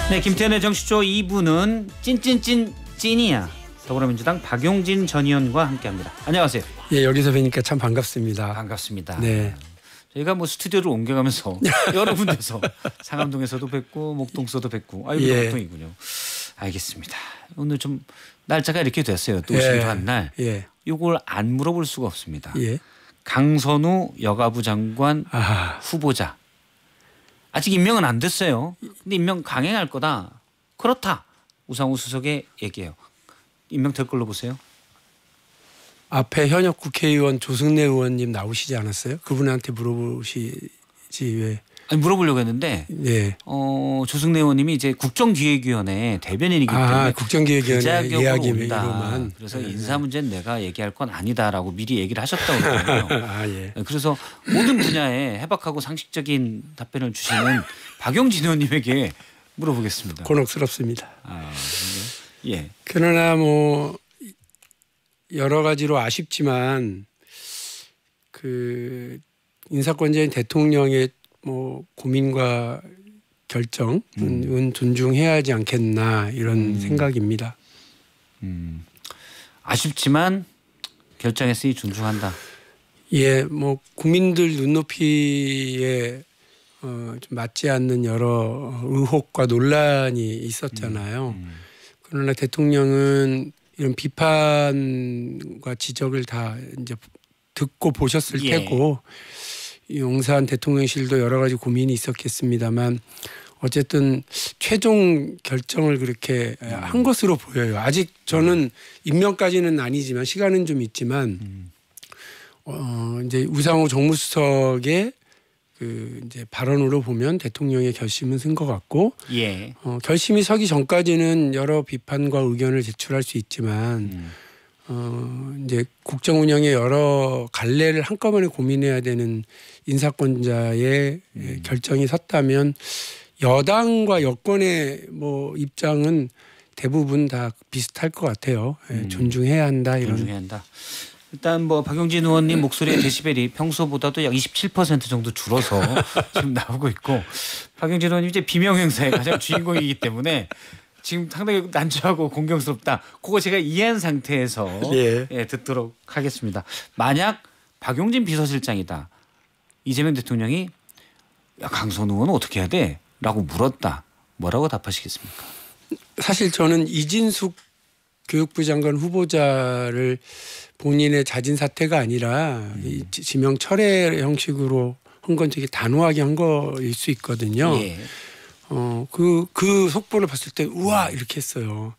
네, 김태현의 정치쇼 2부는 찐찐찐 찐이야. 더불어민주당 박용진 전 의원과 함께합니다. 안녕하세요. 예, 여기서 뵈니까 참 반갑습니다. 반갑습니다. 네. 저희가 뭐 스튜디오를 옮겨가면서 여러 군데서 상암동에서도 뵙고 목동서도 뵙고 여기 예. 목동이군요. 알겠습니다. 오늘 좀 날짜가 이렇게 됐어요. 또 오시기로 한 날. 예. 이걸 안 물어볼 수가 없습니다. 예. 강선우 여가부 장관 후보자. 아직 임명은 안 됐어요. 근데 임명 강행할 거다. 그렇다. 우상호 수석의 얘기예요. 임명될 걸로 보세요? 앞에 현역 국회의원 조승래 의원님 나오시지 않았어요? 그분한테 물어보시지 왜? 아니, 물어보려고 했는데 예. 조승래 의원님이 이제 국정기획위원회 대변인이기 때문에 국정기획위원회 이야기로만 이야기로만. 그래서 인사 문제는 내가 얘기할 건 아니다라고 미리 얘기를 하셨다고 그러거든요. 예. 그래서 모든 분야에 해박하고 상식적인 답변을 주시는 박용진 의원님에게 물어보겠습니다. 곤혹스럽습니다. 예. 그러나 뭐 여러 가지로 아쉽지만 그 인사권자인 대통령의 뭐 고민과 결정은 존중해야 하지 않겠나 이런 생각입니다. 아쉽지만 결정했으니 존중한다. 예, 뭐 국민들 눈높이에 좀 맞지 않는 여러 의혹과 논란이 있었잖아요. 그러나 대통령은 이런 비판과 지적을 다 이제 듣고 보셨을 테고 용산 대통령실도 여러 가지 고민이 있었겠습니다만 어쨌든 최종 결정을 그렇게 한 것으로 보여요. 아직 저는 임명까지는 아니지만 시간은 좀 있지만 이제 우상호 정무수석의 그 이제 발언으로 보면 대통령의 결심은 쓴 것 같고 결심이 서기 전까지는 여러 비판과 의견을 제출할 수 있지만 이제 국정 운영의 여러 갈래를 한꺼번에 고민해야 되는 인사권자의 결정이 섰다면 여당과 여권의 뭐 입장은 대부분 다 비슷할 것 같아요. 존중해야 한다 이런. 존중해야 한다. 일단 뭐 박용진 의원님 목소리의 데시벨이 평소보다도 약 27% 정도 줄어서 지금 나오고 있고 박용진 의원님 이제 비명 행사의 가장 주인공이기 때문에 지금 상당히 난처하고 공경스럽다. 그거 제가 이해한 상태에서 듣도록 하겠습니다. 만약 박용진 비서실장이다. 이재명 대통령이 야, 강선우 의원은 어떻게 해야 돼? 라고 물었다. 뭐라고 답하시겠습니까? 사실 저는 이진숙 교육부 장관 후보자를 본인의 자진 사퇴가 아니라 이 지명 철회 형식으로 한 건 되게 단호하게 한 거일 수 있거든요. 그 속보를 봤을 때 우와 이렇게 했어요.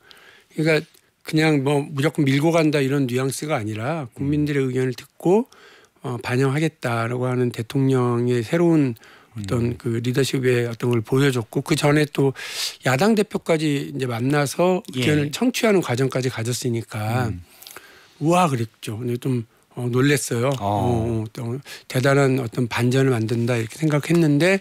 그러니까 그냥 뭐 무조건 밀고 간다 이런 뉘앙스가 아니라 국민들의 의견을 듣고 반영하겠다라고 하는 대통령의 새로운 어떤 그 리더십의 어떤 걸 보여줬고 그 전에 또 야당 대표까지 이제 만나서 의견을 청취하는 과정까지 가졌으니까 우와 그랬죠. 근데 좀 놀랬어요. 또 대단한 어떤 반전을 만든다 이렇게 생각했는데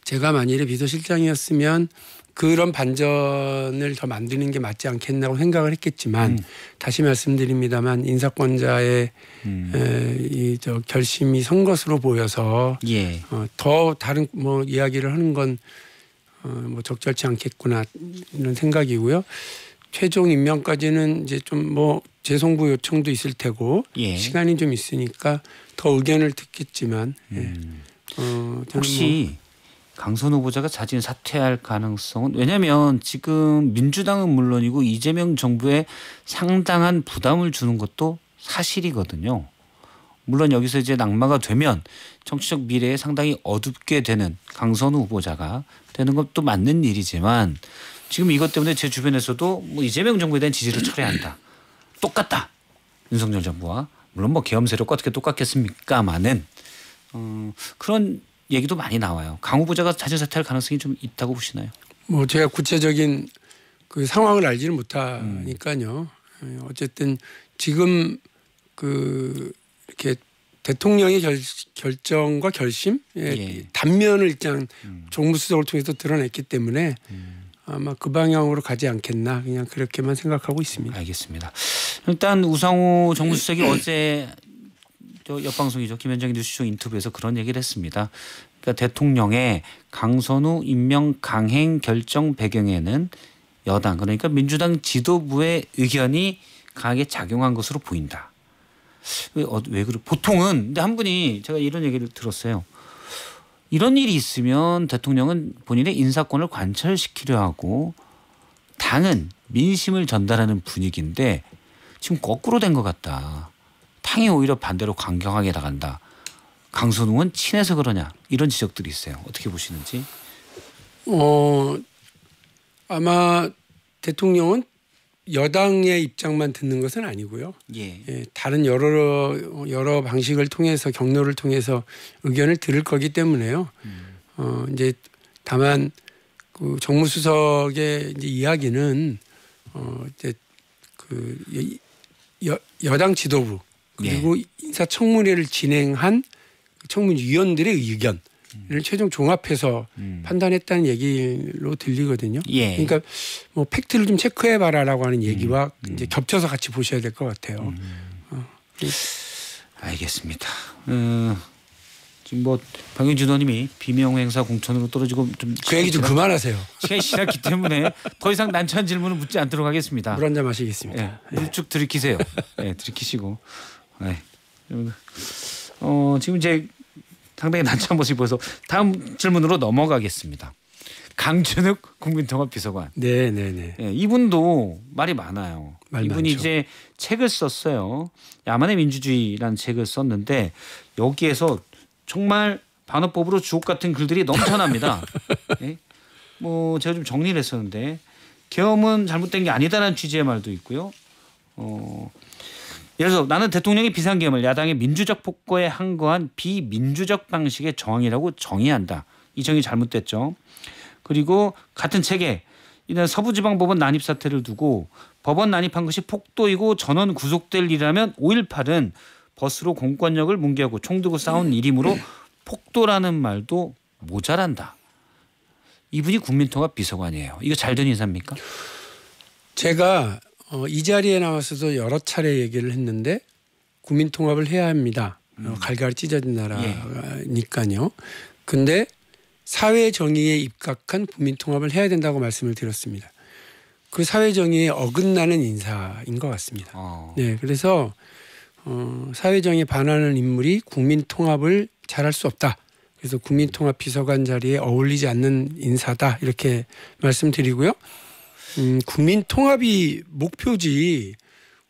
제가 만일에 비서실장이었으면 그런 반전을 더 만드는 게 맞지 않겠나고 생각을 했겠지만 다시 말씀드립니다만 인사권자의 이 결심이 선 것으로 보여서 더 다른 뭐 이야기를 하는 건 뭐 적절치 않겠구나 이런 생각이고요. 최종 임명까지는 이제 좀 뭐 재송부 요청도 있을 테고 시간이 좀 있으니까 더 의견을 듣겠지만 혹시 강선우 후보자가 자진 사퇴할 가능성은 왜냐하면 지금 민주당은 물론이고 이재명 정부에 상당한 부담을 주는 것도 사실이거든요. 물론 여기서 이제 낙마가 되면 정치적 미래에 상당히 어둡게 되는 강선우 후보자가 되는 것도 맞는 일이지만 지금 이것 때문에 제 주변에서도 뭐 이재명 정부에 대한 지지를 철회한다. 똑같다. 윤석열 정부와 물론 뭐 계엄 세력과 어떻게 똑같겠습니까마는 그런 얘기도 많이 나와요. 강 후보자가 자진 사퇴할 가능성이 좀 있다고 보시나요? 뭐 제가 구체적인 그 상황을 알지는 못하니까요. 어쨌든 지금 그 이렇게 대통령의 결정과 결심 단면을 일단 정무수석을 통해서 드러냈기 때문에 아마 그 방향으로 가지 않겠나 그냥 그렇게만 생각하고 있습니다. 알겠습니다. 일단 우상호 정무수석이 어제 저 옆방송이죠. 김현정 뉴스쇼 인터뷰에서 그런 얘기를 했습니다. 그러니까 대통령의 강선우 임명 강행 결정 배경에는 여당 그러니까 민주당 지도부의 의견이 강하게 작용한 것으로 보인다. 왜 그래? 보통은 근데 한 분이 제가 이런 얘기를 들었어요. 이런 일이 있으면 대통령은 본인의 인사권을 관철시키려 하고 당은 민심을 전달하는 분위기인데 지금 거꾸로 된 것 같다. 당이 오히려 반대로 강경하게 나간다. 강선웅은 친해서 그러냐 이런 지적들이 있어요. 어떻게 보시는지? 아마 대통령은 여당의 입장만 듣는 것은 아니고요. 예. 예, 다른 여러 방식을 통해서 경로를 통해서 의견을 들을 거기 때문에요. 이제 다만 그 정무수석의 이제 이야기는 이제 그 여당 지도부 그리고 인사청문회를 진행한 청문위원들의 의견을 최종 종합해서 판단했다는 얘기로 들리거든요. 예. 그러니까 뭐 팩트를 좀 체크해봐라라고 하는 얘기와 이제 겹쳐서 같이 보셔야 될 것 같아요. 알겠습니다. 지금 뭐 박용진 의원님이 비명행사 공천으로 떨어지고 좀 그 얘기 좀 그만하세요. 시간이 지났기 때문에 더 이상 난처한 질문은 묻지 않도록 하겠습니다. 물 한 잔 마시겠습니다. 예, 물쭉 들이키세요. 예, 들이키시고. 네. 지금 이제 상당히 난처한 모습이 보여서 다음 질문으로 넘어가겠습니다. 강준욱 국민통합비서관. 네네네. 예, 이분도 말이 많아요. 이분이 많죠. 이제 책을 썼어요. 야만의 민주주의라는 책을 썼는데 여기에서 정말 반어법으로 주옥 같은 글들이 넘쳐납니다. 예? 뭐 제가 좀 정리를 했었는데 계엄은 잘못된 게 아니다라는 취지의 말도 있고요. 예를 들어서 나는 대통령이 비상계엄을 야당의 민주적 폭거에 항거한 비민주적 방식의 저항이라고 정의한다. 이 정의 잘못됐죠. 그리고 같은 책에 이날 서부지방법원 난입 사태를 두고 법원 난입한 것이 폭도이고 전원 구속될 일이라면 5.18은 버스로 공권력을 뭉개고 총 들고 싸운 일이므로 폭도라는 말도 모자란다. 이분이 국민통합 비서관이에요. 이거 잘된 인사입니까? 제가 이 자리에 나와서도 여러 차례 얘기를 했는데 국민통합을 해야 합니다. 갈갈 찢어진 나라니까요. 근데 사회 정의에 입각한 국민통합을 해야 된다고 말씀을 드렸습니다. 그 사회 정의에 어긋나는 인사인 것 같습니다. 네, 그래서 사회 정의에 반하는 인물이 국민통합을 잘할 수 없다. 그래서 국민통합 비서관 자리에 어울리지 않는 인사다 이렇게 말씀드리고요. 국민통합이 목표지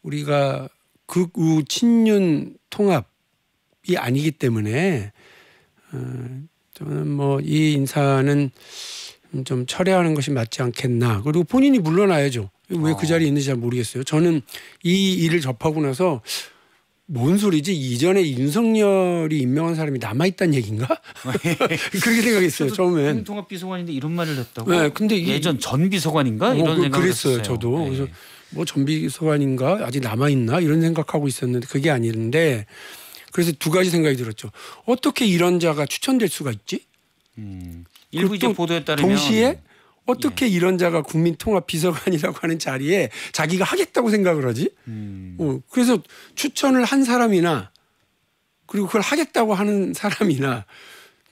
우리가 극우 친윤 통합이 아니기 때문에 저는 뭐 이 인사는 좀 철회하는 것이 맞지 않겠나. 그리고 본인이 물러나야죠. 왜 그 자리에 있는지 잘 모르겠어요. 저는 이 일을 접하고 나서 뭔 소리지? 이전에 윤석열이 임명한 사람이 남아있다는 얘기인가? 그렇게 생각했어요. 처음엔. 국민통합 비서관인데 이런 말을 했다고? 네, 근데 예전 전 비서관인가? 이런 생각을 그랬어요. 했었어요. 저도. 네. 그래서 뭐 전 비서관인가? 아직 남아있나? 이런 생각하고 있었는데 그게 아니는데 그래서 두 가지 생각이 들었죠. 어떻게 이런 자가 추천될 수가 있지? 일부 이제 보도에 따르면 동시에 어떻게 이런 자가 국민통합 비서관이라고 하는 자리에 자기가 하겠다고 생각을 하지? 그래서 추천을 한 사람이나 그리고 그걸 하겠다고 하는 사람이나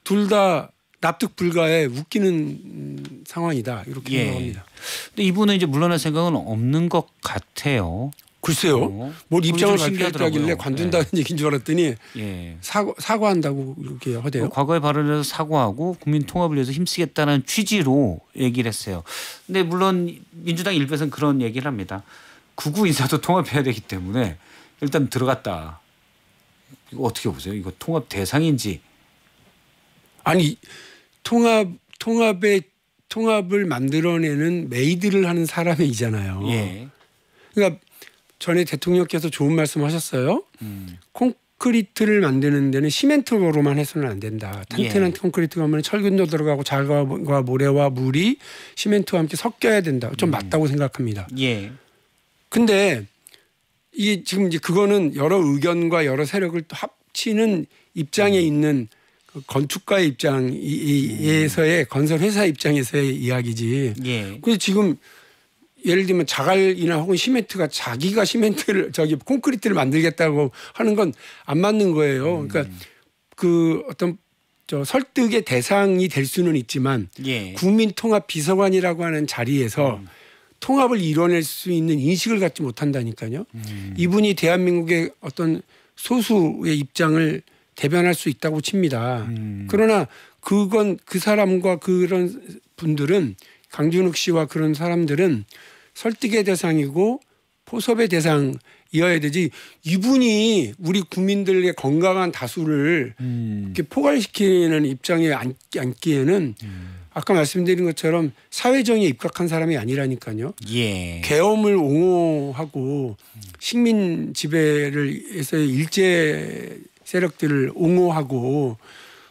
둘 다 납득 불가의 웃기는 상황이다 이렇게 생각합니다. 근데 이분은 이제 물러날 생각은 없는 것 같아요. 글쎄요. 뭘 입장을 발표했다길래 관둔다는 얘기인 줄 알았더니 예. 사과한다고 이렇게 하대요. 과거의 발언에서 사과하고 국민통합을 위해서 힘쓰겠다는 취지로 얘기를 했어요. 근데 물론 민주당 일부에서는 그런 얘기를 합니다. 극우 인사도 통합해야 되기 때문에 일단 들어갔다. 이거 어떻게 보세요? 이거 통합 대상인지. 아니 통합을 만들어내는 메이드를 하는 사람이잖아요. 예. 그러니까 전에 대통령께서 좋은 말씀하셨어요. 콘크리트를 만드는 데는 시멘트로만 해서는 안 된다. 탄탄한 콘크리트가 하면 철근도 들어가고 자갈과 모래와 물이 시멘트와 함께 섞여야 된다. 좀 맞다고 생각합니다. 예. 근데 이게 지금 이제 그거는 여러 의견과 여러 세력을 또 합치는 입장에 있는 그 건축가의 입장에서의 건설 회사 입장에서의 이야기지. 예. 근데 지금 예를 들면 자갈이나 혹은 시멘트가 자기가 시멘트를 콘크리트를 만들겠다고 하는 건 안 맞는 거예요. 그러니까 그 어떤 설득의 대상이 될 수는 있지만 예. 국민통합비서관이라고 하는 자리에서 통합을 이뤄낼 수 있는 인식을 갖지 못한다니까요. 이분이 대한민국의 어떤 소수의 입장을 대변할 수 있다고 칩니다. 그러나 그건 그 사람과 그런 분들은 강준욱 씨와 그런 사람들은 설득의 대상이고 포섭의 대상이어야 되지 이분이 우리 국민들의 건강한 다수를 이렇게 포괄시키는 입장에 앉기에는 아까 말씀드린 것처럼 사회정의에 입각한 사람이 아니라니까요. 예. 계엄을 옹호하고 식민 지배를 해서의 일제 세력들을 옹호하고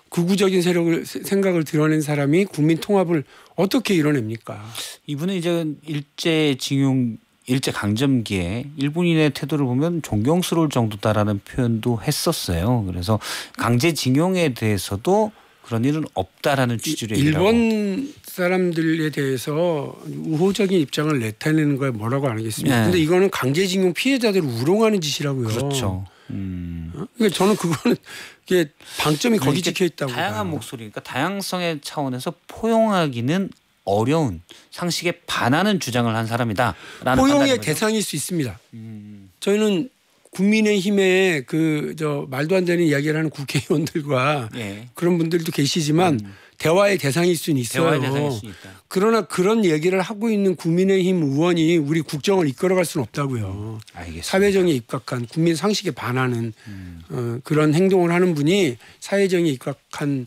극우적인 생각을 드러낸 사람이 국민 통합을 어떻게 이뤄냅니까? 이분은 이제 일제징용 일제강점기에 일본인의 태도를 보면 존경스러울 정도다라는 표현도 했었어요. 그래서 강제징용에 대해서도 그런 일은 없다라는 취지로 일본 사람들에 대해서 우호적인 입장을 나타내는 거에 뭐라고 안 하겠습니까? 그런데 이거는 강제징용 피해자들을 우롱하는 짓이라고요. 그렇죠. 그러니까 저는 그거는 이게 방점이 거기 찍혀 있다고. 다양한 목소리니까 다양성의 차원에서 포용하기는 어려운 상식에 반하는 주장을 한 사람이다라는 포용의 대상일 수 있습니다. 저희는 국민의힘에 말도 안 되는 이야기를 하는 국회의원들과 예. 그런 분들도 계시지만 대화의 대상일 수는 있어요. 대화의 대상일 수 있다. 그러나 그런 얘기를 하고 있는 국민의힘 의원이 우리 국정을 이끌어갈 수는 없다고요. 알겠습니다. 사회정의에 입각한 국민 상식에 반하는 그런 행동을 하는 분이 사회정의에 입각한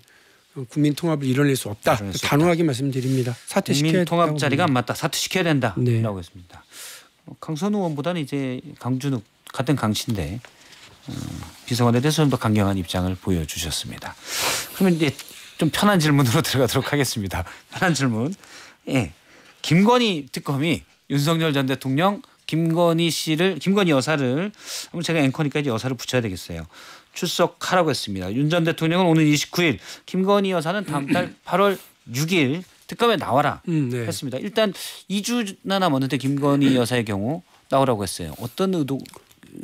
국민 통합을 이뤄낼 수 없다. 단호하게 말씀드립니다. 사퇴시켜야 국민 통합 자리가 안 맞다. 사퇴시켜야 된다라고 네. 했습니다. 강선우 의원보다는 이제 강준욱 같은 강씨인데 비서관에 대해서 좀 더 강경한 입장을 보여주셨습니다. 그러면 이제 좀 편한 질문으로 들어가도록 하겠습니다. 편한 질문. 예. 김건희 특검이 윤석열 전 대통령 김건희 여사를 한번 제가 앵커니까 이제 여사를 붙여야 되겠어요. 출석하라고 했습니다. 윤 전 대통령은 오늘 29일, 김건희 여사는 다음 달 8월 6일 특검에 나와라 네. 했습니다. 일단 2주나 남았는데 김건희 여사의 경우 나오라고 했어요. 어떤 의도?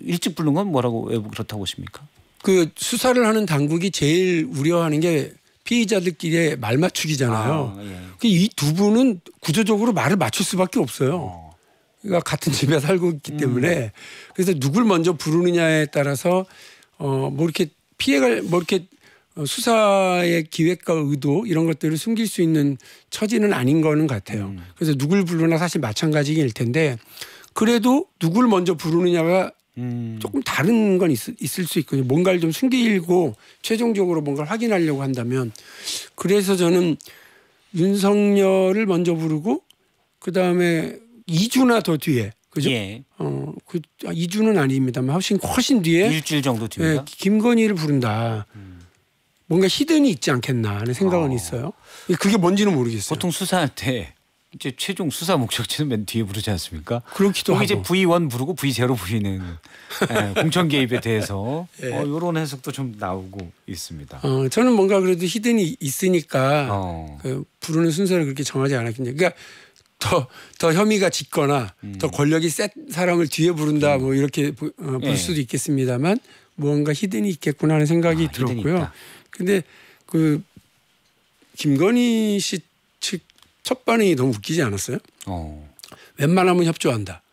일찍 부른 건 뭐라고 왜 그렇다고 보십니까? 그 수사를 하는 당국이 제일 우려하는 게 피의자들끼리의 말 맞추기잖아요. 예. 이 두 분은 구조적으로 말을 맞출 수밖에 없어요. 그러니까 같은 집에 살고 있기 때문에 그래서 누굴 먼저 부르느냐에 따라서 뭐 이렇게 수사의 기획과 의도 이런 것들을 숨길 수 있는 처지는 아닌 거는 같아요. 그래서 누굴 부르나 사실 마찬가지일 텐데 그래도 누굴 먼저 부르느냐가 조금 다른 건 있을 수 있거든요. 뭔가를 좀 숨기고 최종적으로 뭔가를 확인하려고 한다면 그래서 저는 윤석열을 먼저 부르고 그다음에 2주나 더 뒤에 그죠? 예. 2주는 아닙니다만 훨씬 뒤에 일주일 정도 뒤입니다. 김건희를 부른다. 뭔가 히든이 있지 않겠나 하는 생각은 있어요. 그게 뭔지는 모르겠어요. 보통 수사할 때 이제 최종 수사 목적지는 맨 뒤에 부르지 않습니까? 그렇기도 하고. 이제 V1 부르고 V0 부르는 공천 개입에 대해서 이런 해석도 좀 나오고 있습니다. 저는 뭔가 그래도 히든이 있으니까 부르는 순서를 그렇게 정하지 않았겠냐. 그러니까 더 혐의가 짙거나 더 권력이 센 사람을 뒤에 부른다 뭐 이렇게 볼 수도 있겠습니다만 무언가 히든이 있겠구나 하는 생각이 들었고요. 근데 그 김건희 씨 측 첫 반응이 너무 웃기지 않았어요? 웬만하면 협조한다.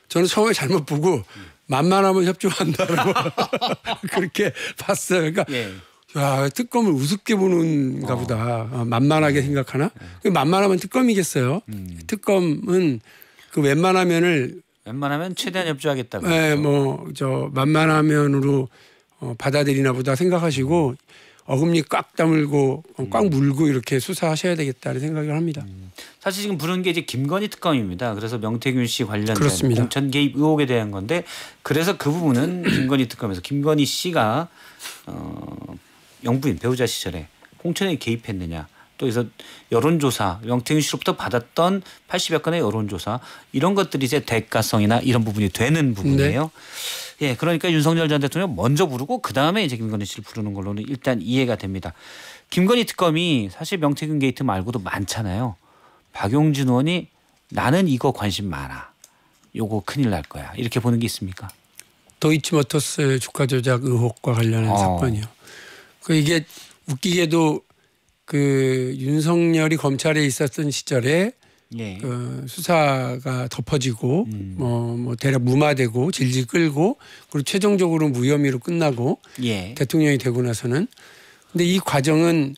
저는 처음에 잘못 보고 만만하면 협조한다라고 그렇게 봤어요. 그러니까 야, 특검을 우습게 보는가 보다. 만만하게 생각하나? 만만하면 특검이겠어요. 특검은 그 웬만하면 최대한 협조하겠다고. 네, 만만하면으로 받아들이나 보다 생각하시고 어금니 꽉 다물고 꽉 물고 이렇게 수사하셔야 되겠다는 생각을 합니다. 사실 지금 부르는 게 이제 김건희 특검입니다. 그래서 명태균 씨 관련된 그렇습니다. 공천 개입 의혹에 대한 건데 그래서 그 부분은 김건희 특검에서 김건희 씨가 영부인 배우자 시절에 공천에 개입했느냐 또 그래서 여론조사 명태균 씨로부터 받았던 80여 건의 여론조사 이런 것들이 이제 대가성이나 이런 부분이 되는 부분이에요. 예, 그러니까 윤석열 전 대통령 먼저 부르고 그 다음에 이제 김건희 씨를 부르는 걸로는 일단 이해가 됩니다. 김건희 특검이 사실 명태균 게이트 말고도 많잖아요. 박용진 의원이 나는 이거 관심 많아. 요거 큰일 날 거야. 이렇게 보는 게 있습니까? 도이치모터스 주가 조작 의혹과 관련한 사건이요. 이게 웃기게도 그 윤석열이 검찰에 있었던 시절에 예. 수사가 덮어지고 뭐 대략 무마되고 질질 끌고 그리고 최종적으로 무혐의로 끝나고 예. 대통령이 되고 나서는 근데 이 과정은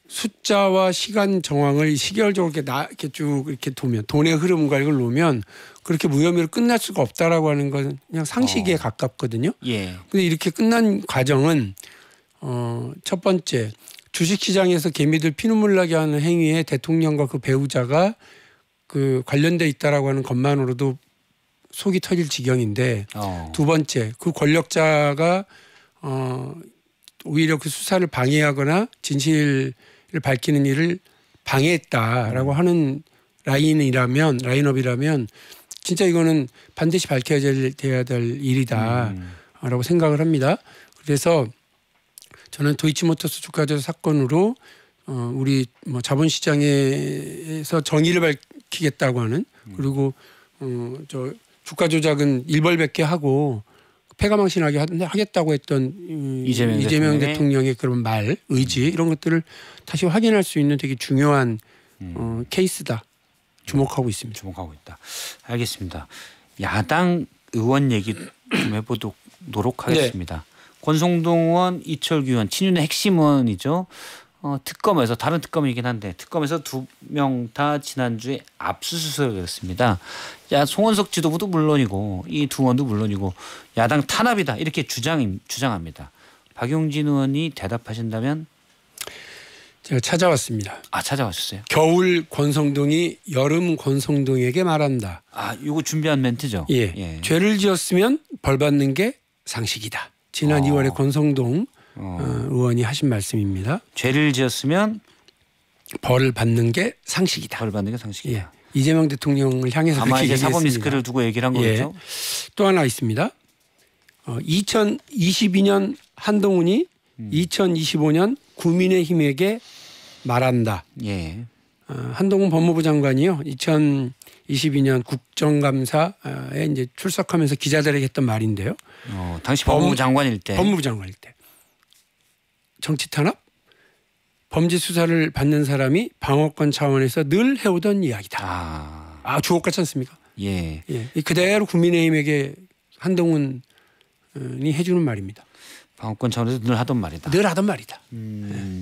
숫자와 시간 정황을 시계열적으로 이렇게 쭉 이렇게 두면 돈의 흐름과 이걸 놓으면 그렇게 무혐의로 끝날 수가 없다라고 하는 건 그냥 상식에 가깝거든요. 예. 근데 이렇게 끝난 과정은 첫 번째 주식시장에서 개미들 피눈물 나게 하는 행위에 대통령과 그 배우자가 그 관련돼 있다라고 하는 것만으로도 속이 터질 지경인데 두 번째 그 권력자가 오히려 그 수사를 방해하거나 진실을 밝히는 일을 방해했다라고 하는 라인업이라면 진짜 이거는 반드시 밝혀야 돼야 될 일이다라고 생각을 합니다. 그래서 저는 도이치모터스 주가조작 사건으로 우리 뭐 자본시장에서 정의를 밝히겠다고 하는 그리고 저 주가 조작은 일벌백계 하고 패가망신하게 하겠다고 했던 이재명 대통령의 그런 말, 의지 이런 것들을 다시 확인할 수 있는 되게 중요한 케이스다. 주목하고 있습니다. 주목하고 있다. 알겠습니다. 야당 의원 얘기 좀 해보도록 하겠습니다. 네. 권성동 의원, 이철규 의원, 친윤의 핵심 의원이죠. 특검에서 다른 특검이긴 한데 특검에서 두 명 다 지난주에 압수수색을 했습니다. 송원석 지도부도 물론이고 이 두 의원도 물론이고 야당 탄압이다 이렇게 주장합니다. 박용진 의원이 대답하신다면 제가 찾아왔습니다. 찾아왔었어요. 겨울 권성동이 여름 권성동에게 말한다. 이거 준비한 멘트죠. 예. 죄를 지었으면 벌 받는 게 상식이다. 지난 2월에 권성동 의원이 하신 말씀입니다. 죄를 지었으면 벌을 받는 게 상식이다. 벌 받는 게 상식이다. 예. 이재명 대통령을 향해서 아마 그렇게 이제 얘기했습니다. 사법 리스크를 두고 얘기를 한 거겠죠. 또 하나 있습니다. 2022년 한동훈이 2025년 국민의힘에게 말한다. 예. 한동훈 법무부 장관이요. 2022년 국정감사에 이제 출석하면서 기자들에게 했던 말인데요. 당시 법무부 장관일 때. 정치 탄압? 범죄 수사를 받는 사람이 방어권 차원에서 늘 해오던 이야기다. 주옥 같지 않습니까? 예. 그대로 국민의힘에게 한동훈이 해주는 말입니다. 방어권 차원에서 늘 하던 말이다. 늘 하던 말이다.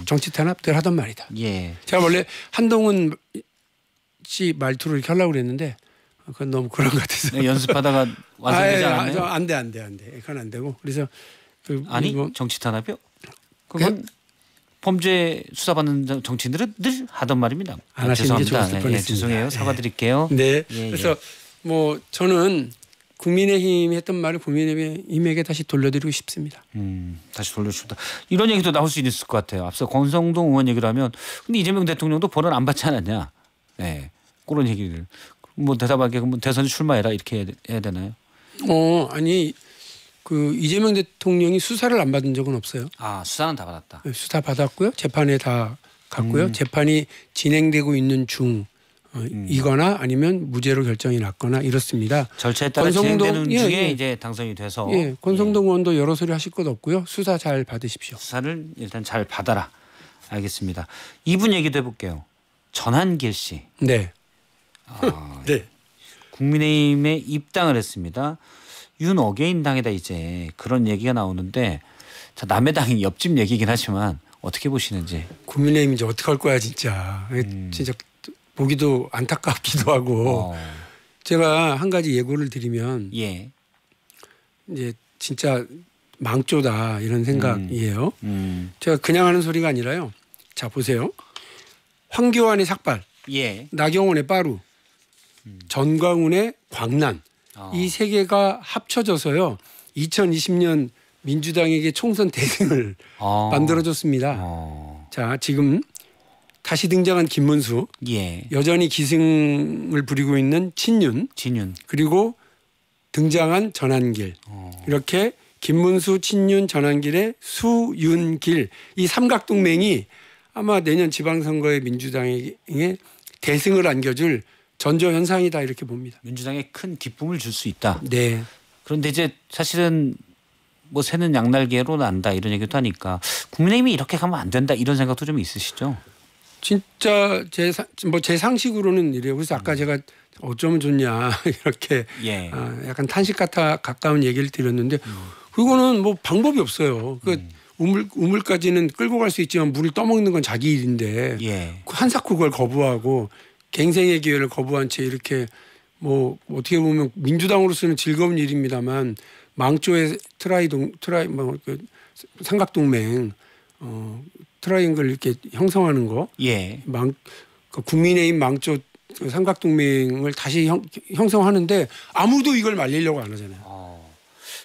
정치 탄압 늘 하던 말이다. 예. 제가 원래 한동훈 씨 말투를 이렇게 하려고 그랬는데 그건 너무 그런 것 같아서. 네, 연습하다가 완성되지 않았나요? 안 돼. 그건 안 되고. 그래서 정치 탄압이요? 그건 범죄 수사받는 정치인들은 늘 하던 말입니다. 안 하시는 게 좋을 뻔했습니다. 죄송해요. 사과드릴게요. 네. 그래서 뭐 저는 국민의힘이 했던 말을 국민의힘에게 다시 돌려드리고 싶습니다. 다시 돌려줍니다. 이런 얘기도 나올 수 있을 것 같아요. 앞서 권성동 의원 얘기를 하면 근데 이재명 대통령도 벌은 안 받지 않았냐. 네. 그런 얘기를. 뭐 대답하게 그럼 대선에 출마해라 이렇게 해야 되나요? 아니 그 이재명 대통령이 수사를 안 받은 적은 없어요. 수사는 다 받았다. 네, 수사 받았고요. 재판에 다 갔고요. 재판이 진행되고 있는 이거나 아니면 무죄로 결정이 났거나 이렇습니다. 절차에 따라 진행되는 중에 이제 당선이 돼서 권성동 의원도 여러 소리 하실 것 없고요. 수사 잘 받으십시오. 수사를 일단 잘 받아라. 알겠습니다. 이분 얘기도 해볼게요. 전한길 씨. 네. 네. 국민의힘에 입당을 했습니다. 윤 어게인 당에다 이제 그런 얘기가 나오는데 남의 당이 옆집 얘기긴 하지만 어떻게 보시는지. 국민의힘 이제 어떻게 할 거야 진짜. 진짜 보기도 안타깝기도 하고. 제가 한 가지 예고를 드리면 이제 진짜 망조다 이런 생각이에요. 제가 그냥 하는 소리가 아니라요. 자 보세요. 황교안의 삭발, 나경원의 빠루, 전광훈의 광란 이 세 개가 합쳐져서요. 2020년 민주당에게 총선 대승을 만들어줬습니다. 자 지금 다시 등장한 김문수, 여전히 기승을 부리고 있는 친윤, 그리고 등장한 전한길 이렇게 김문수, 친윤, 전한길의 수윤길 이 삼각동맹이 아마 내년 지방선거에 민주당에게 대승을 안겨줄 전조현상이다 이렇게 봅니다. 민주당에 큰 기쁨을 줄 수 있다. 네. 그런데 이제 사실은 뭐 새는 양날개로 난다 이런 얘기도 하니까 국민의힘이 이렇게 가면 안 된다 이런 생각도 좀 있으시죠? 진짜 제 상식으로는 이래요. 그래서 아까 제가 어쩌면 좋냐 이렇게 예. 약간 탄식 같아 가까운 얘기를 드렸는데 그거는 뭐 방법이 없어요. 그 우물까지는 끌고 갈 수 있지만 물을 떠먹는 건 자기 일인데 예. 한사코 그걸 거부하고 갱생의 기회를 거부한 채 이렇게 뭐 어떻게 보면 민주당으로서는 즐거운 일입니다만 망조의 그 삼각동맹 트라이앵글 이렇게 형성하는 거, 예. 그 국민의힘 망조 삼각동맹을 다시 형성하는데 아무도 이걸 말리려고 안 하잖아요.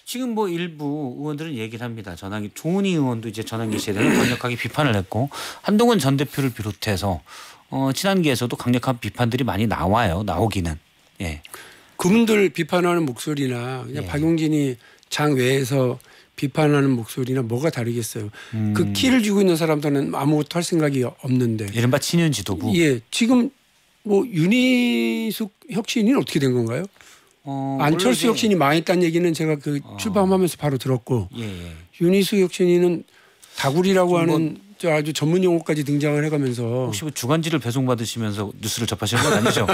지금 뭐 일부 의원들은 얘기를 합니다. 조은희 의원도 이제 전환기 시대를 강력하게 비판을 했고 한동훈 전 대표를 비롯해서 친한계에서도 강력한 비판들이 많이 나오기는. 예. 그분들 비판하는 목소리나 그냥 예. 박용진이 장 외에서 비판하는 목소리나 뭐가 다르겠어요. 그 키를 쥐고 있는 사람들은 아무것도 할 생각이 없는데. 이른바 친윤 지도부. 예, 지금 뭐 윤희숙 혁신이 어떻게 된 건가요? 안철수 혁신이 망했다는 얘기는 제가 그 출범하면서 바로 들었고 예. 윤희숙 혁신이는 다구리라고 하는 저 아주 전문 용어까지 등장을 해가면서 혹시 뭐 주간지를 배송받으시면서 뉴스를 접하시는 건 아니죠?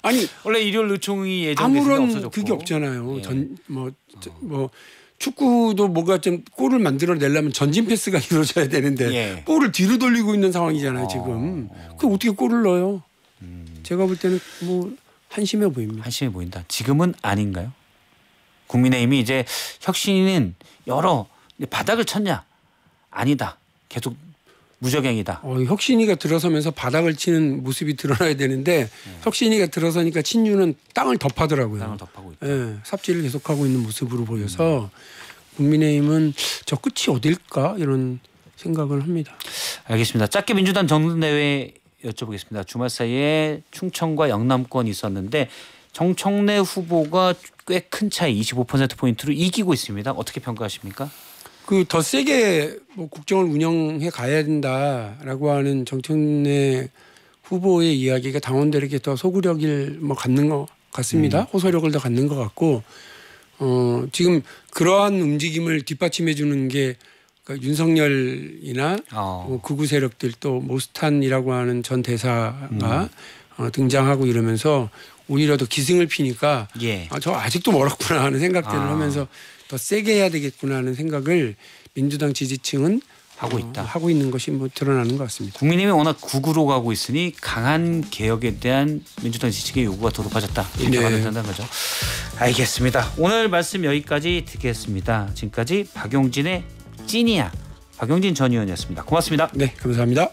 아니 원래 일요일 의총이 예정됐는데 아무런 없어졌고. 그게 없잖아요. 예. 뭐 축구도 뭐가 좀 골을 만들어내려면 전진 패스가 이루어져야 되는데 예. 볼을 뒤로 돌리고 있는 상황이잖아요 지금. 그 어떻게 골을 넣어요? 제가 볼 때는 뭐 한심해 보입니다. 한심해 보인다. 지금은 아닌가요? 국민의힘이 이제 혁신은 바닥을 쳤냐? 아니다. 계속 무적행이다. 혁신이가 들어서면서 바닥을 치는 모습이 드러나야 되는데 혁신이가 들어서니까 친윤은 땅을 덮하더라고요. 땅을 덮하고 있다. 예, 삽질을 계속하고 있는 모습으로 보여서 국민의힘은 저 끝이 어딜까 이런 생각을 합니다. 알겠습니다. 짧게 민주당 전당대회 여쭤보겠습니다. 주말 사이에 충청과 영남권이 있었는데 정청래 후보가 꽤 큰 차이 25%포인트로 이기고 있습니다. 어떻게 평가하십니까? 그 더 세게 뭐 국정을 운영해 가야 된다라고 하는 정청래 후보의 이야기가 당원들에게 더 소구력을 갖는 것 같습니다. 호소력을 더 갖는 것 같고 지금 그러한 움직임을 뒷받침해 주는 게 그러니까 윤석열이나 극우 세력들 또 모스탄이라고 하는 전 대사가 등장하고 이러면서 오히려 더 기승을 피니까 예. 저 아직도 멀었구나 하는 생각들을 하면서 더 세게 해야 되겠구나 하는 생각을 민주당 지지층은 하고 있는 것이 뭐 드러나는 것 같습니다. 국민의힘이 워낙 극우로 가고 있으니 강한 개혁에 대한 민주당 지지층의 요구가 더 높아졌다. 이렇게 봐도 된다는 거죠. 알겠습니다. 오늘 말씀 여기까지 듣겠습니다. 지금까지 박용진의 찐이야. 박용진 전 의원이었습니다. 고맙습니다. 네, 감사합니다.